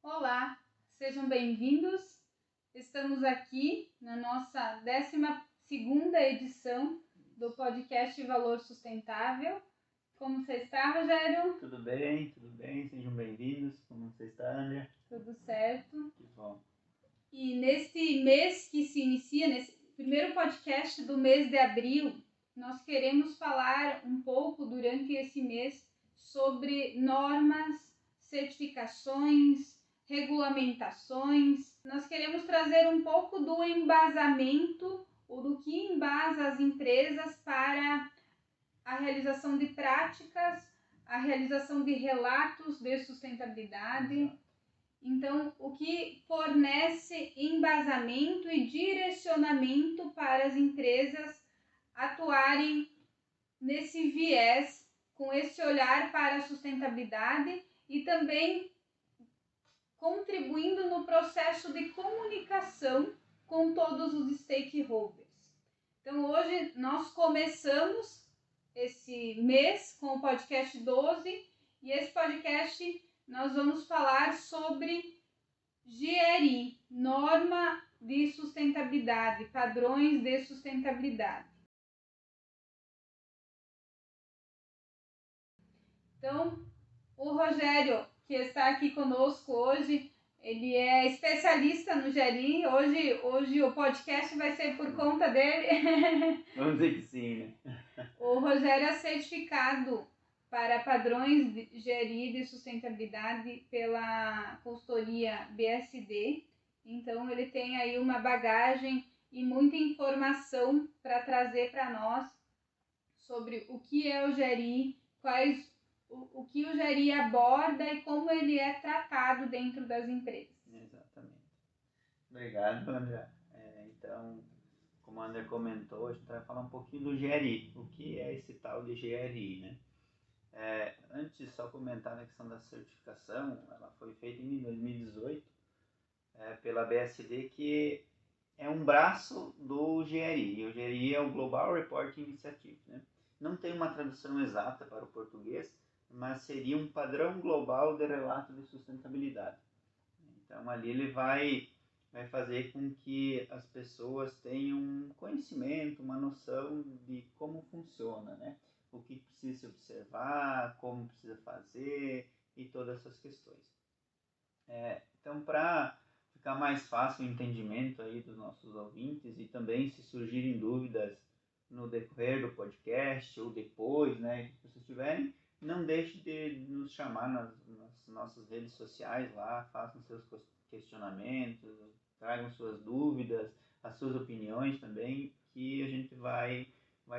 Olá, sejam bem-vindos. Estamos aqui na nossa 12ª edição do podcast Valor Sustentável. Como você está, Rogério? Tudo bem, sejam bem-vindos. Como você está, André? Tudo certo. Que bom. E neste mês que se inicia, nesse primeiro podcast do mês de abril, nós queremos falar um pouco durante esse mês sobre normas, certificações, regulamentações. Nós queremos trazer um pouco do embasamento ou do que embasa as empresas para a realização de práticas, a realização de relatos de sustentabilidade. Exato. Então, o que fornece embasamento e direcionamento para as empresas atuarem nesse viés, com esse olhar para a sustentabilidade e também contribuindo no processo de comunicação com todos os stakeholders. Então, hoje nós começamos esse mês com o podcast 12 e esse podcast nós vamos falar sobre GRI, Norma de Sustentabilidade, Padrões de Sustentabilidade. Então, o Rogério, que está aqui conosco hoje, ele é especialista no GRI. Hoje o podcast vai ser por conta dele. Vamos dizer que sim, né? O Rogério é certificado para padrões de GRI de sustentabilidade pela consultoria BSD. Então, ele tem aí uma bagagem e muita informação para trazer para nós sobre o que é o GRI, o que o GRI aborda e como ele é tratado dentro das empresas. Exatamente. Obrigado, André. Então, como a André comentou, a gente vai falar um pouquinho do GRI. O que é esse tal de GRI, né? Antes, só comentar na questão da certificação, ela foi feita em 2018 pela BSD, que é um braço do GRI. E o GRI é o Global Reporting Initiative, né? Não tem uma tradução exata para o português, mas seria um padrão global de relato de sustentabilidade. Então, ali ele vai fazer com que as pessoas tenham um conhecimento, uma noção de como funciona, né? O que precisa se observar, como precisa fazer e todas essas questões. Então, para ficar mais fácil o entendimento aí dos nossos ouvintes e também se surgirem dúvidas no decorrer do podcast ou depois, né, que vocês tiverem, não deixe de nos chamar nas nossas redes sociais lá, façam seus questionamentos, tragam suas dúvidas, as suas opiniões também, que a gente vai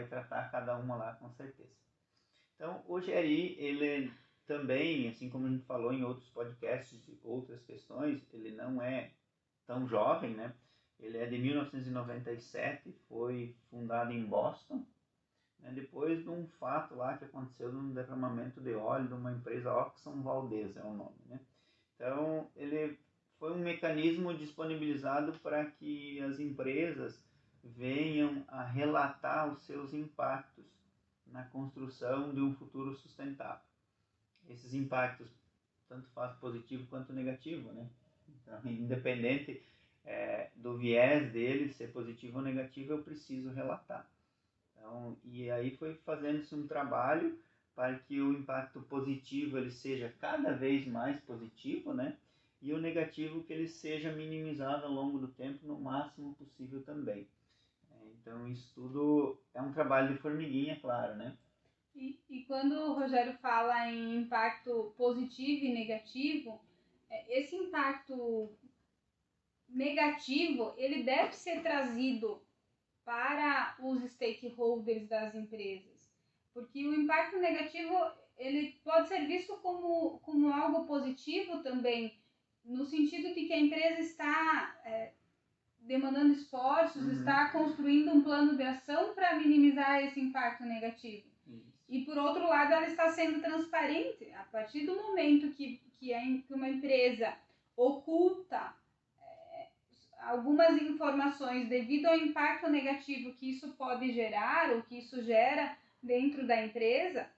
tratar cada uma lá com certeza. Então, o GRI, ele também, assim como a gente falou em outros podcasts e outras questões, ele não é tão jovem, né? Ele é de 1997, foi fundado em Boston, né? Depois de um fato lá que aconteceu num derramamento de óleo de uma empresa, Oxon Valdez é o nome, né? Então, ele foi um mecanismo disponibilizado para que as empresas venham a relatar os seus impactos na construção de um futuro sustentável. Esses impactos, tanto faz positivo quanto negativo, né? Então, independente do viés dele, ser positivo ou negativo, eu preciso relatar. Então, e aí foi fazendo-se um trabalho para que o impacto positivo ele seja cada vez mais positivo, né? E o negativo que ele seja minimizado ao longo do tempo no máximo possível também. Então, isso tudo é um trabalho de formiguinha, claro, né? E quando o Rogério fala em impacto positivo e negativo, esse impacto negativo, ele deve ser trazido para os stakeholders das empresas. Porque o impacto negativo, ele pode ser visto como algo positivo também, no sentido de que a empresa está demandando esforços, está construindo um plano de ação para minimizar esse impacto negativo. E, por outro lado, ela está sendo transparente. A partir do momento que uma empresa oculta algumas informações devido ao impacto negativo que isso pode gerar ou que isso gera dentro da empresa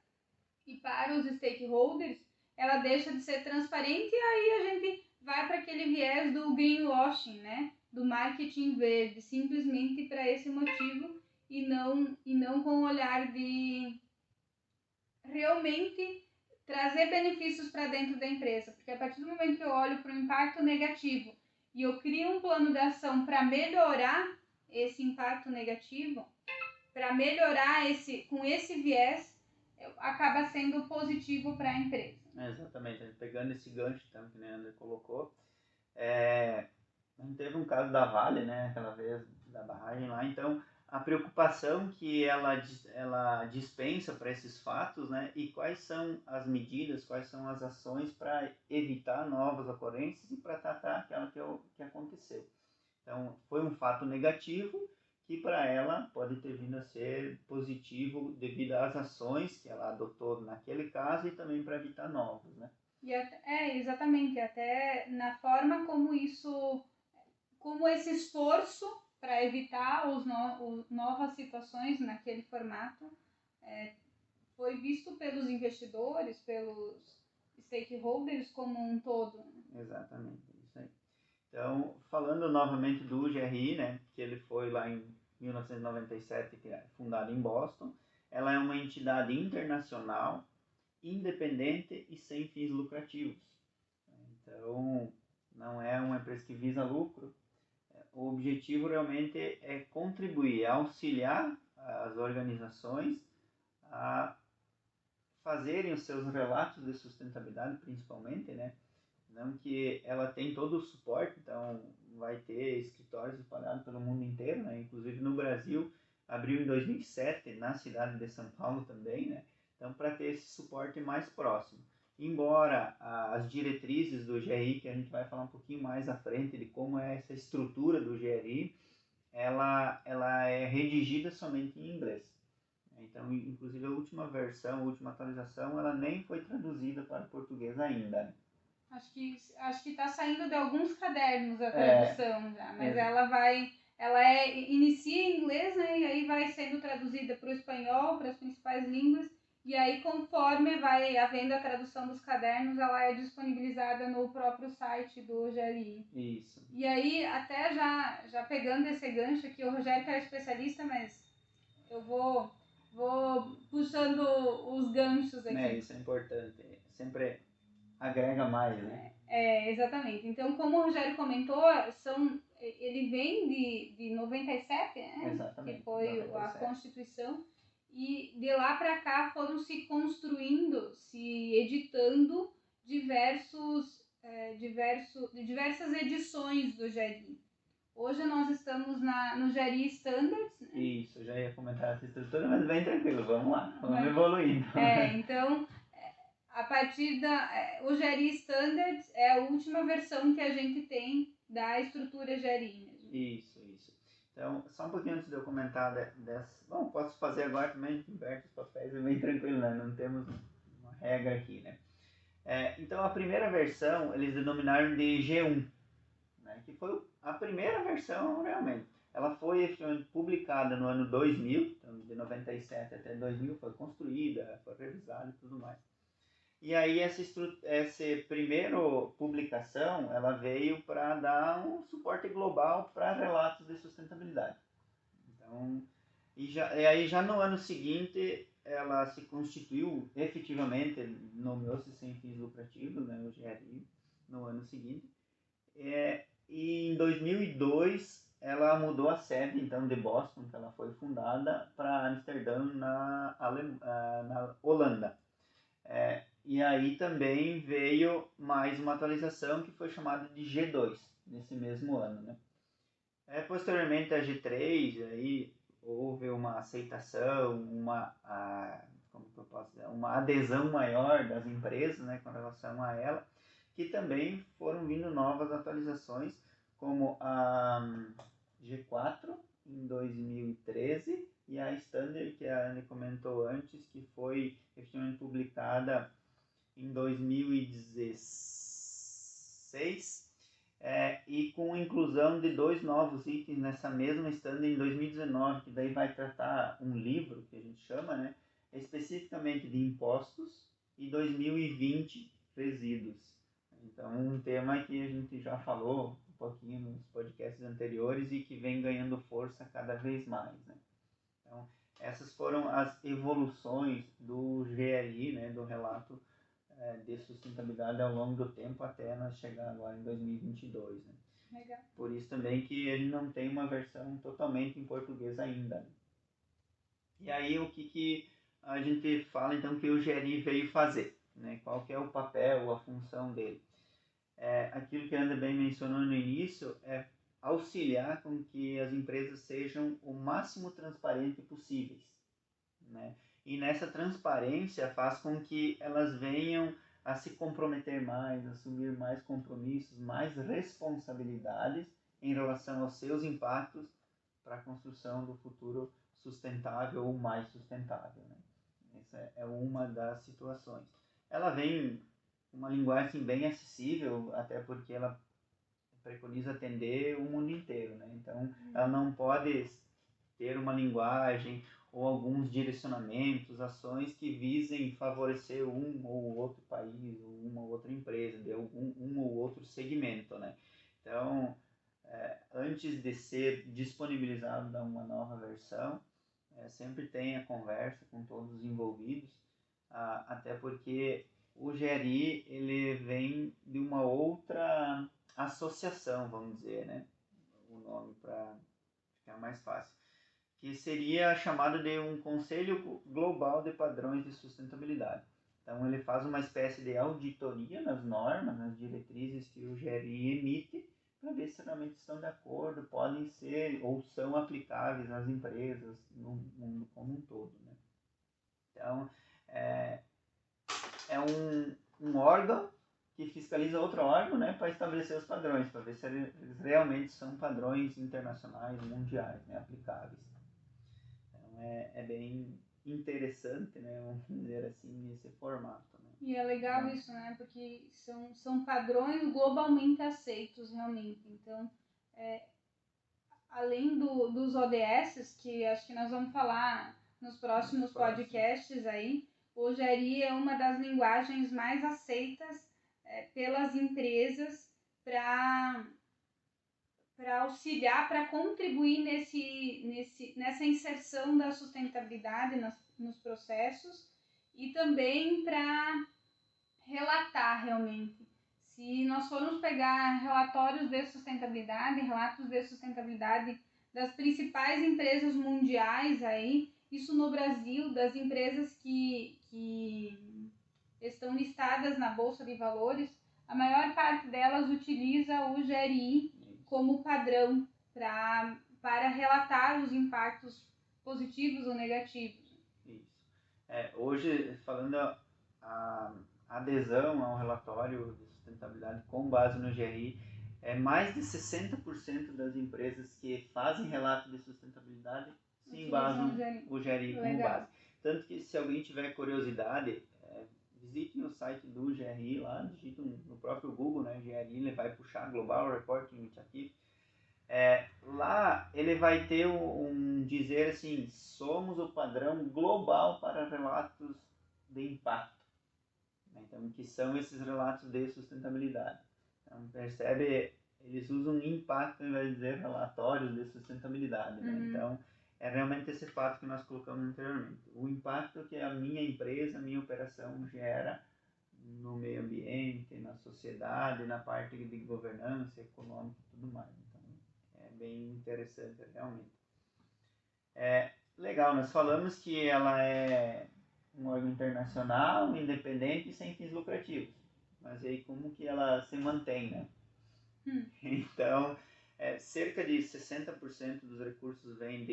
e para os stakeholders, ela deixa de ser transparente e aí a gente vai para aquele viés do greenwashing, né? Do marketing verde, simplesmente para esse motivo e não com o olhar de realmente trazer benefícios para dentro da empresa. Porque a partir do momento que eu olho para o impacto negativo e eu crio um plano de ação para melhorar esse impacto negativo, para melhorar com esse viés, acaba sendo positivo para a empresa. Exatamente, pegando esse gancho então, que o André colocou, a gente teve um caso da Vale, né, aquela vez da barragem lá, então a preocupação que ela dispensa para esses fatos, né, e quais são as medidas, quais são as ações para evitar novas ocorrências e para tratar aquela que aconteceu. Então, foi um fato negativo que para ela pode ter vindo a ser positivo devido às ações que ela adotou naquele caso e também para evitar novos, né? Exatamente, até na forma como esse esforço para evitar novas situações naquele formato foi visto pelos investidores, pelos stakeholders como um todo. Exatamente, isso aí. Então, falando novamente do GRI, né, que ele foi lá em 1997, fundado em Boston, ela é uma entidade internacional, independente e sem fins lucrativos. Então, não é uma empresa que visa lucro. O objetivo realmente é contribuir, auxiliar as organizações a fazerem os seus relatos de sustentabilidade, principalmente, né? Não que ela tem todo o suporte, então vai ter escritórios espalhados pelo mundo inteiro, né? Inclusive no Brasil, abriu em 2007, na cidade de São Paulo também, né? Então, para ter esse suporte mais próximo. Embora as diretrizes do GRI, que a gente vai falar um pouquinho mais à frente de como é essa estrutura do GRI, ela é redigida somente em inglês. Então, inclusive a última versão, a última atualização, ela nem foi traduzida para português ainda, né? Acho que está saindo de alguns cadernos a tradução já, mas ela inicia em inglês, né, e aí vai sendo traduzida para o espanhol, para as principais línguas, e aí conforme vai havendo a tradução dos cadernos, ela é disponibilizada no próprio site do GRI. Isso. E aí, até já pegando esse gancho aqui, o Rogério que é especialista, mas eu vou puxando os ganchos aqui. Isso é importante, sempre agrega mais, né? Exatamente. Então, como o Rogério comentou, ele vem de 97, né? Exatamente, Que foi 97. a Constituição, e de lá para cá foram se construindo, se editando diversas edições do GRI. Hoje nós estamos no GRI Standards, né? Isso, eu já ia comentar essa estrutura, mas bem tranquilo, vamos lá, vamos evoluindo. Então, a partir o GRI Standards é a última versão que a gente tem da estrutura GRI mesmo. Isso. Então, só um pouquinho antes de eu comentar dessa... Bom, posso fazer agora também, inverte os papéis, é bem tranquilo, né? Não temos uma regra aqui, né? Então, a primeira versão, eles denominaram de G1, né? Que foi a primeira versão, realmente. Ela foi publicada no ano 2000, então de 97 até 2000, foi construída, foi revisada e tudo mais. E aí essa primeira publicação, ela veio para dar um suporte global para relatos de sustentabilidade. Então, e aí já no ano seguinte, ela se constituiu efetivamente, nomeou-se sem fins lucrativos, né, o GRI, no ano seguinte. E em 2002, ela mudou a sede, então, de Boston, que ela foi fundada, para Amsterdã, na Holanda. E aí também veio mais uma atualização que foi chamada de G2, nesse mesmo ano, né? Posteriormente a G3, aí houve uma aceitação, uma adesão maior das empresas, né, com relação a ela, que também foram vindo novas atualizações, como a G4 em 2013 e a Standard, que a Anne comentou antes, que foi efetivamente publicada em 2016, e com inclusão de 2 novos itens nessa mesma standard em 2019, que daí vai tratar um livro, que a gente chama, né, especificamente de impostos, e 2020 resíduos. Então, um tema que a gente já falou um pouquinho nos podcasts anteriores e que vem ganhando força cada vez mais, né? Então, essas foram as evoluções do GRI, né, do relato de sustentabilidade ao longo do tempo até nós chegar agora em 2022, né? Legal. Por isso também que ele não tem uma versão totalmente em português ainda, né? E aí o que a gente fala então que o GRI veio fazer, né? Qual que é o papel, a função dele? Aquilo que a André bem mencionou no início é auxiliar com que as empresas sejam o máximo transparente possíveis, né? E nessa transparência faz com que elas venham a se comprometer mais, assumir mais compromissos, mais responsabilidades em relação aos seus impactos para a construção do futuro sustentável ou mais sustentável, né? Essa é uma das situações. Ela vem uma linguagem bem acessível, até porque ela preconiza atender o mundo inteiro, né? Então, ela não pode ter uma linguagem ou alguns direcionamentos, ações que visem favorecer um ou outro país, ou uma ou outra empresa, de um ou outro segmento, né? Então, antes de ser disponibilizado uma nova versão, sempre tem a conversa com todos os envolvidos, até porque o GRI ele vem de uma outra associação, vamos dizer, né? O nome para ficar mais fácil, que seria chamado de um Conselho Global de Padrões de Sustentabilidade. Então ele faz uma espécie de auditoria nas normas, nas diretrizes que o GRI emite, para ver se realmente estão de acordo, podem ser ou são aplicáveis às empresas no mundo como um todo, né? Então, é um órgão que fiscaliza outro órgão, né, para estabelecer os padrões, para ver se eles realmente são padrões internacionais, mundiais, né, aplicáveis. Então, é bem interessante, né, vamos dizer assim, esse formato, né? E é legal isso, né? Porque são padrões globalmente aceitos, realmente. Então, além dos ODS, que acho que nós vamos falar nos próximos podcasts aí, o GRI é uma das linguagens mais aceitas pelas empresas para auxiliar, para contribuir nessa inserção da sustentabilidade nos processos e também para relatar realmente. Se nós formos pegar relatórios de sustentabilidade, relatos de sustentabilidade das principais empresas mundiais aí, isso no Brasil, das empresas que estão listadas na Bolsa de Valores, a maior parte delas utiliza o GRI como padrão para relatar os impactos positivos ou negativos. Isso. Hoje, falando a adesão ao relatório de sustentabilidade com base no GRI, mais de 60% das empresas que fazem relato de sustentabilidade se embasam o GRI como base. Tanto que, se alguém tiver curiosidade, visite o site do GRI lá, digite no próprio Google, né, GRI, ele vai puxar Global Reporting Initiative. Lá ele vai ter dizer assim, somos o padrão global para relatos de impacto, né? Então, que são esses relatos de sustentabilidade. Então, percebe, eles usam impacto ao invés de dizer relatórios de sustentabilidade, né? Então, é realmente esse fato que nós colocamos anteriormente. O impacto que a minha empresa, a minha operação gera no meio ambiente, na sociedade, na parte de governança econômica e tudo mais. Então, é bem interessante realmente. Legal, nós falamos que ela é um órgão internacional, independente e sem fins lucrativos. Mas aí como que ela se mantém, né? Então, cerca de 60% dos recursos vem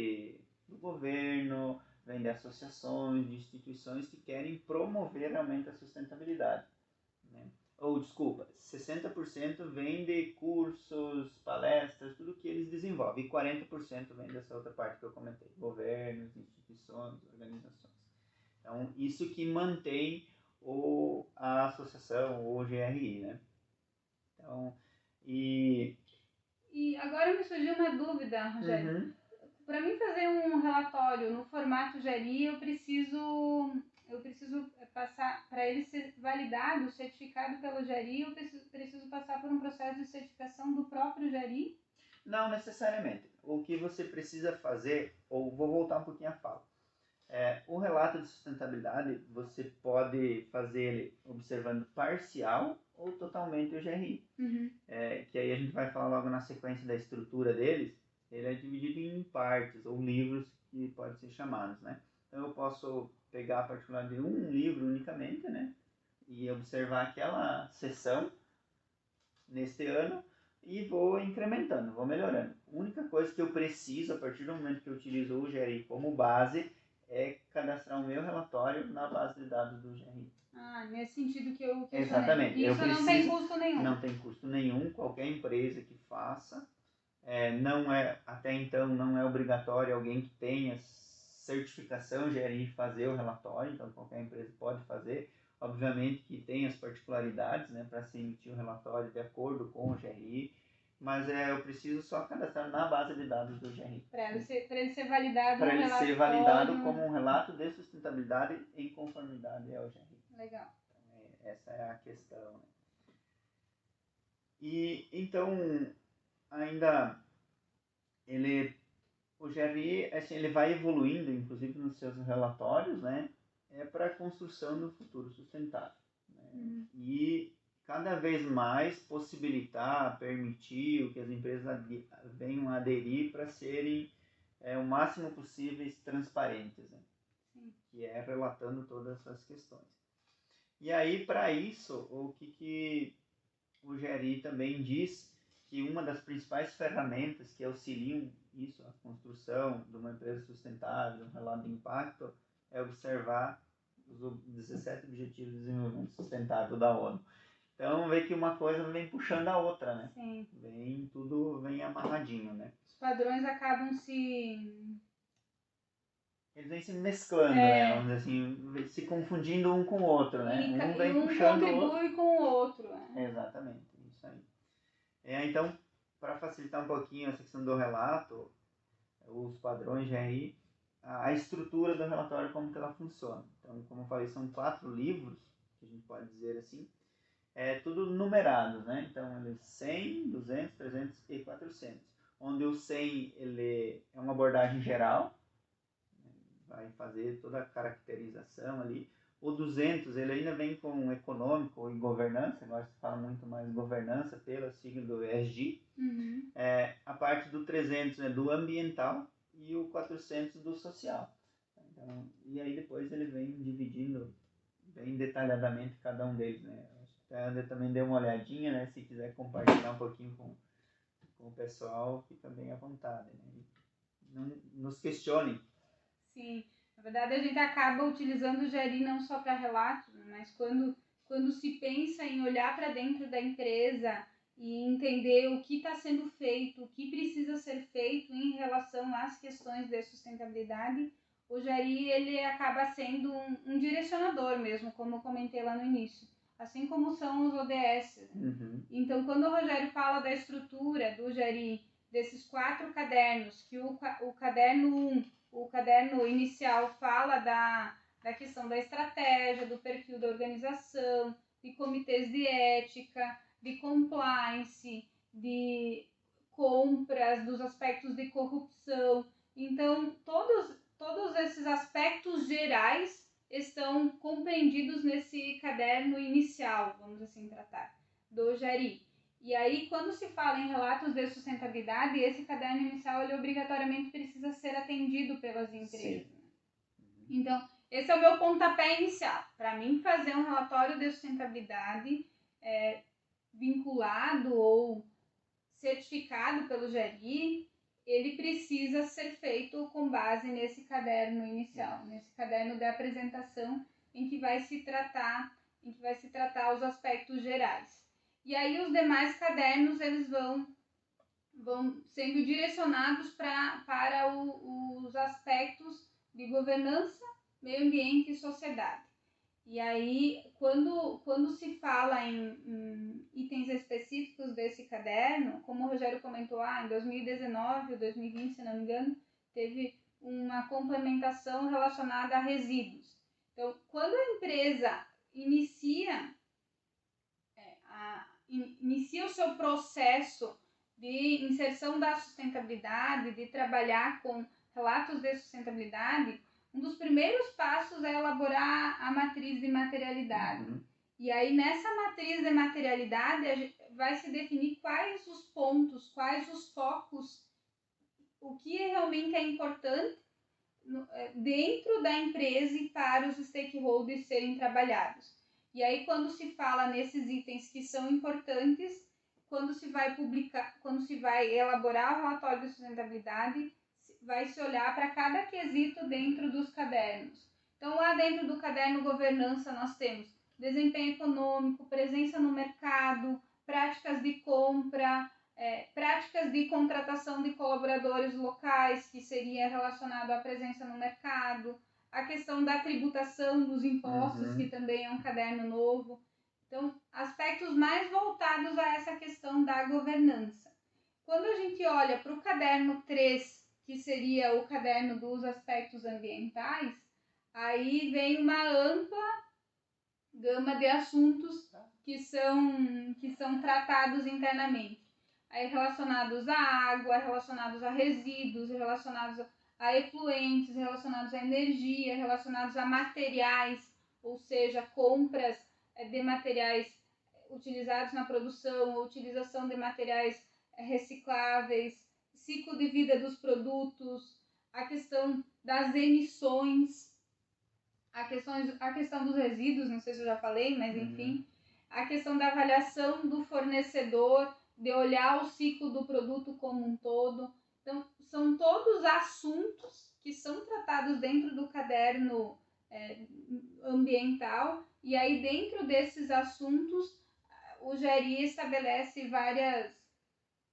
do governo, vem de associações, de instituições que querem promover realmente a sustentabilidade, né? Ou, desculpa, 60% vem de cursos, palestras, tudo que eles desenvolvem. E 40% vem dessa outra parte que eu comentei, governos, instituições, organizações. Então, isso que mantém a associação, o GRI, né? Então, E agora me surgiu uma dúvida, Rogério. Para mim fazer um relatório no formato GRI, eu preciso eu preciso passar, para ele ser validado, certificado pelo GRI, eu preciso passar por um processo de certificação do próprio GRI? Não necessariamente. O que você precisa fazer, ou vou voltar um pouquinho à fala. O relato de sustentabilidade, você pode fazer ele observando parcial ou totalmente o GRI. Que aí a gente vai falar logo na sequência da estrutura deles. Ele é dividido em partes, ou livros, que podem ser chamados, né? Então eu posso pegar a particular de um livro unicamente, né? E observar aquela seção neste ano e vou incrementando, vou melhorando. A única coisa que eu preciso, a partir do momento que eu utilizo o GRI como base, é cadastrar o meu relatório na base de dados do GRI. Nesse sentido que eu questionei. Exatamente. Isso não tem custo nenhum. Não tem custo nenhum, qualquer empresa que faça. Não é, até então, não é obrigatório alguém que tenha certificação GRI fazer o relatório, então qualquer empresa pode fazer. Obviamente que tem as particularidades, né, para se emitir o relatório de acordo com o GRI, mas eu preciso só cadastrar na base de dados do GRI. Para ele ser validado para ele ser validado como um relato de sustentabilidade em conformidade ao GRI. Legal. Então, essa é a questão. Né? E então, ainda o GRI, assim, ele vai evoluindo, inclusive nos seus relatórios, né, para a construção do futuro sustentável. Né? E cada vez mais possibilitar, permitir que as empresas venham a aderir para serem o máximo possíveis transparentes, né? Que é relatando todas essas questões. E aí, para isso, o que o GRI também diz que uma das principais ferramentas que auxiliam isso, a construção de uma empresa sustentável, um relato de impacto, é observar os 17 Objetivos de Desenvolvimento Sustentável da ONU. Então, vê que uma coisa vem puxando a outra, né? Sim. Tudo vem amarradinho, né? Os padrões acabam eles vêm se mesclando, né? Vamos dizer assim, se confundindo um com o outro, né? Um vem puxando o outro. Contribui com o outro. Né? Exatamente, isso aí. Então, para facilitar um pouquinho essa questão do relato, os padrões GRI, a estrutura do relatório, como que ela funciona. Então, como eu falei, são 4 livros, que a gente pode dizer assim, tudo numerados, né? Então, ele 100, 200, 300 e 400. Onde o 100 ele é uma abordagem geral, vai fazer toda a caracterização ali. O 200 ele ainda vem com econômico e governança, agora se fala muito mais governança pela sigla do ESG. A parte do 300 é do ambiental e o 400 do social. Então, e aí depois ele vem dividindo bem detalhadamente cada um deles, né? Eu também dei uma olhadinha, né? Se quiser compartilhar um pouquinho com o pessoal, fica bem à vontade, né? Não nos questionem. Sim, na verdade a gente acaba utilizando o GRI não só para relatos, mas quando se pensa em olhar para dentro da empresa e entender o que está sendo feito, o que precisa ser feito em relação às questões de sustentabilidade, o GRI ele acaba sendo um direcionador mesmo, como eu comentei lá no início, assim como são os ODS. Então, quando o Rogério fala da estrutura do GRI, desses 4 cadernos, que o caderno 1, o caderno inicial fala da questão da estratégia, do perfil da organização, de comitês de ética, de compliance, de compras, dos aspectos de corrupção. Então, todos esses aspectos gerais estão compreendidos nesse caderno inicial, vamos assim tratar, do GRI. E aí, quando se fala em relatos de sustentabilidade, esse caderno inicial ele obrigatoriamente precisa ser atendido pelas empresas. Então, esse é o meu pontapé inicial. Para mim, fazer um relatório de sustentabilidade vinculado ou certificado pelo GRI, ele precisa ser feito com base nesse caderno inicial, nesse caderno de apresentação em que vai se tratar os aspectos gerais. E aí os demais cadernos eles vão sendo direcionados para os aspectos de governança, meio ambiente e sociedade. E aí, quando se fala em itens específicos desse caderno, como o Rogério comentou, em 2019 ou 2020, se não me engano, teve uma complementação relacionada a resíduos. Então, quando a empresa inicia o seu processo de inserção da sustentabilidade, de trabalhar com relatos de sustentabilidade, um dos primeiros passos é elaborar a matriz de materialidade. E aí, nessa matriz de materialidade, vai se definir quais os pontos, quais os focos, o que realmente é importante dentro da empresa e para os stakeholders serem trabalhados. E aí, quando se fala nesses itens que são importantes, quando se vai elaborar o relatório de sustentabilidade, vai se olhar para cada quesito dentro dos cadernos. Então, lá dentro do caderno governança, nós temos desempenho econômico, presença no mercado, práticas de compra, práticas de contratação de colaboradores locais, que seria relacionado à presença no mercado, a questão da tributação dos impostos, que também é um caderno novo. Então, aspectos mais voltados a essa questão da governança. Quando a gente olha para o caderno 3, que seria o caderno dos aspectos ambientais, aí vem uma ampla gama de assuntos que são tratados internamente. Aí relacionados à água, relacionados a resíduos, relacionados a efluentes, relacionados à energia, relacionados a materiais, ou seja, compras de materiais utilizados na produção, utilização de materiais recicláveis, ciclo de vida dos produtos, a questão das emissões, a questão dos resíduos, não sei se eu já falei, mas enfim, a questão da avaliação do fornecedor, de olhar o ciclo do produto como um todo. Então, são todos assuntos que são tratados dentro do caderno ambiental, e aí dentro desses assuntos o GRI estabelece várias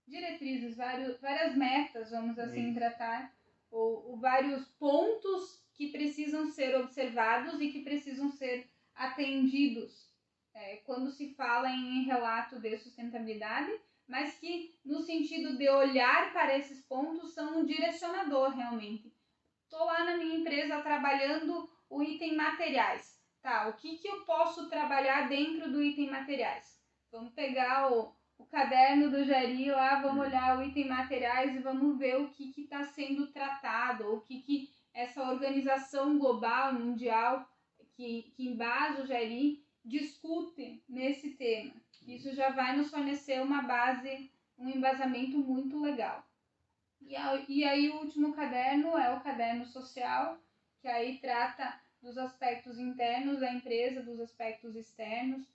diretrizes, várias metas, vamos assim tratar, ou vários pontos que precisam ser observados e que precisam ser atendidos quando se fala em relato de sustentabilidade, mas que no sentido de olhar para esses pontos são um direcionador realmente. Estou lá na minha empresa trabalhando o item materiais. Tá, o que eu posso trabalhar dentro do item materiais? Vamos pegar o caderno do GRI lá, vamos olhar o item materiais e vamos ver o que está sendo tratado, o que essa organização global, mundial, que embasa o GRI, discute nesse tema. Isso já vai nos fornecer uma base, um embasamento muito legal. E aí o último caderno é o caderno social, que aí trata dos aspectos internos da empresa, dos aspectos externos,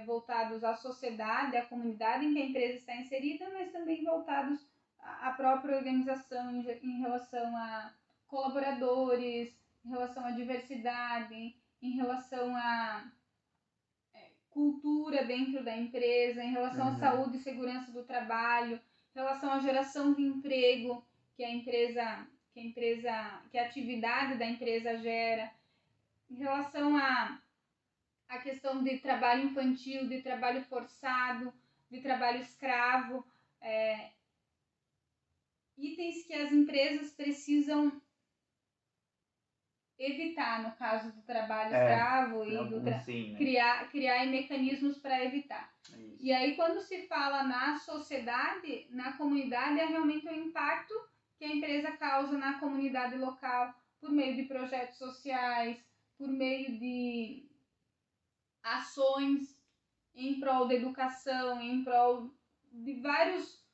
voltados à sociedade, à comunidade em que a empresa está inserida, mas também voltados à própria organização em relação a colaboradores, em relação à diversidade, em relação à cultura dentro da empresa, em relação à saúde e segurança do trabalho, em relação à geração de emprego que a atividade da empresa gera, em relação à questão de trabalho infantil, de trabalho forçado, de trabalho escravo, itens que as empresas precisam evitar, no caso do trabalho escravo e criar mecanismos para evitar. Isso. E aí, quando se fala na sociedade, na comunidade, é realmente o impacto que a empresa causa na comunidade local, por meio de projetos sociais, por meio de ações em prol da educação, em prol de vários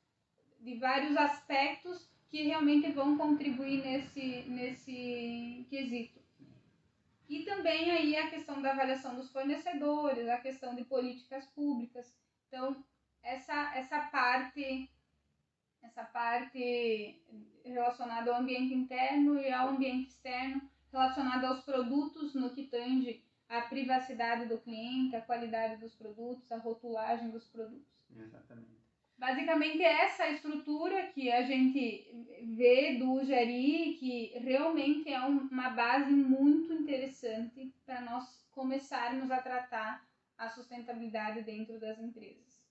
aspectos que realmente vão contribuir nesse quesito. E também aí a questão da avaliação dos fornecedores, a questão de políticas públicas. Então, essa parte relacionada ao ambiente interno e ao ambiente externo, relacionada aos produtos no que tange a privacidade do cliente, a qualidade dos produtos, a rotulagem dos produtos. Exatamente. Basicamente, essa estrutura que a gente vê do GRI, que realmente é uma base muito interessante para nós começarmos a tratar a sustentabilidade dentro das empresas.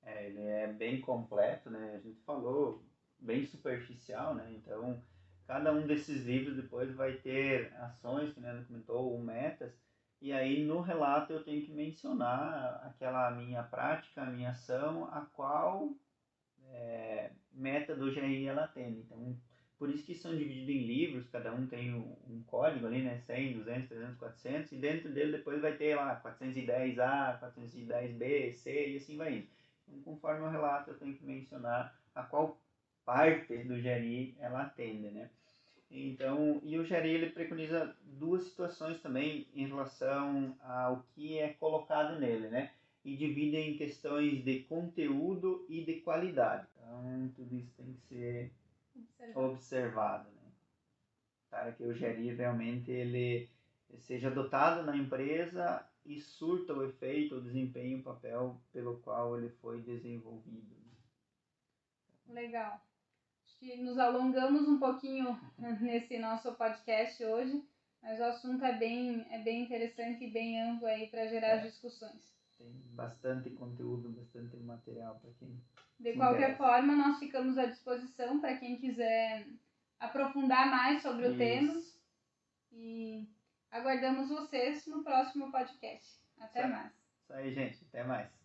Ele é bem completo, né? A gente falou bem superficial, né? Então, cada um desses livros depois vai ter ações, que a Ana comentou, ou metas, e aí no relato eu tenho que mencionar aquela minha prática, a minha ação, a qual meta do GRI ela atende. Então, por isso que são divididos em livros, cada um tem um código ali, né? 100, 200, 300, 400, e dentro dele depois vai ter lá 410A, 410B, C, e assim vai indo. Então, conforme o relato, eu tenho que mencionar a qual parte do GRI ela atende, né? Então, e o GRI ele preconiza duas situações também em relação ao que é colocado nele, né? E divide em questões de conteúdo e de qualidade. Então, tudo isso tem que ser observado, né? Para que o GRI realmente ele seja adotado na empresa e surta o efeito, o desempenho, o papel pelo qual ele foi desenvolvido. Legal. Acho que nos alongamos um pouquinho nesse nosso podcast hoje, mas o assunto é bem interessante e bem amplo aí para gerar discussões. Tem bastante conteúdo, bastante material para quem de qualquer forma, nós ficamos à disposição para quem quiser aprofundar mais sobre o tema. E aguardamos vocês no próximo podcast. Até mais. Isso aí, gente. Até mais.